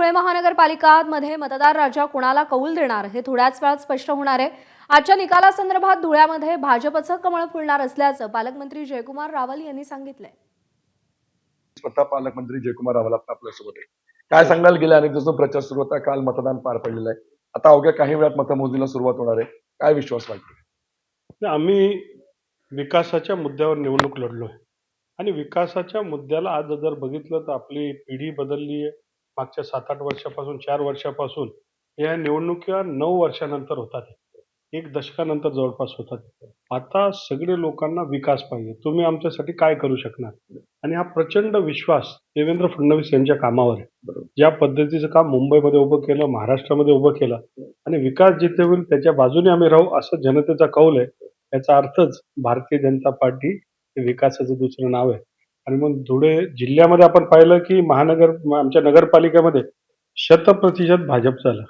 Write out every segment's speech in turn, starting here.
धुळे महानगरपालिकामध्ये मतदार राजा कुणाला कौल देणार हे थोड्याच वेळात स्पष्ट होणार आहे। आजच्या निकालासंदर्भात धुळ्यामध्ये भाजपचं कमळ फुलणार असल्याचं पालकमंत्री जयकुमार रावल यांनी सांगितलंय। स्वतः पालकमंत्री जयकुमार रावल आपल्यासोबत आहे। काय सांगाल, गेल्या अनेक दिवस प्रचार सुरू होता, काल मतदान पार पडलेलं आहे, आता अवघ्या काही वेळात मतमोजणीला सुरुवात होणार आहे, काय विश्वास वाटतो? आम्ही विकासाच्या मुद्द्यावर निवडणूक लढलोय आणि विकासाच्या मुद्द्याला आज जर बघितलं तर आपली पिढी बदलली आहे। मागच्या 7-8 वर्षापासून 4 वर्षापासून या निवडणुका 9 वर्षानंतर होतात, 1 दशकानंतर जवळपास होतात। आता सगळे लोकांना विकास पाहिजे, तुम्ही आमच्यासाठी काय करू शकणार, आणि हा प्रचंड विश्वास देवेंद्र फडणवीस यांच्या कामावर आहे। ज्या पद्धतीचं काम मुंबईमध्ये उभं केलं, महाराष्ट्रामध्ये उभं केलं, आणि विकास जिथे होईल त्याच्या बाजूने आम्ही राहू असं जनतेचा कौल आहे। याचा अर्थच भारतीय जनता पार्टी हे विकासाचं दुसरं नाव आहे। आणि मग धुळे जिल्ह्यामध्ये आपण पाहिलं की आमच्या नगरपालिकेमध्ये 100% भाजप झालं,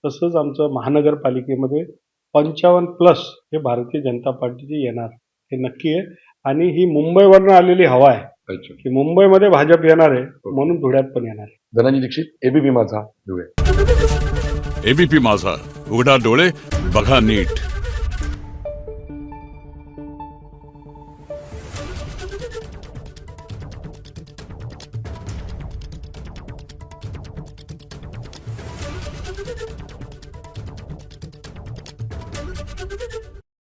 तसंच आमचं महानगरपालिकेमध्ये 55+ हे भारतीय जनता पार्टीची येणार, हे नक्की आहे। आणि ही मुंबईवरनं आलेली हवा आहे की मुंबईमध्ये भाजप येणार आहे, म्हणून धुळ्यात पण येणार आहे। धनंजय दीक्षित, एबीपी माझा, धुळे। एबीपी माझा, उघडा डोळे बघा नीट।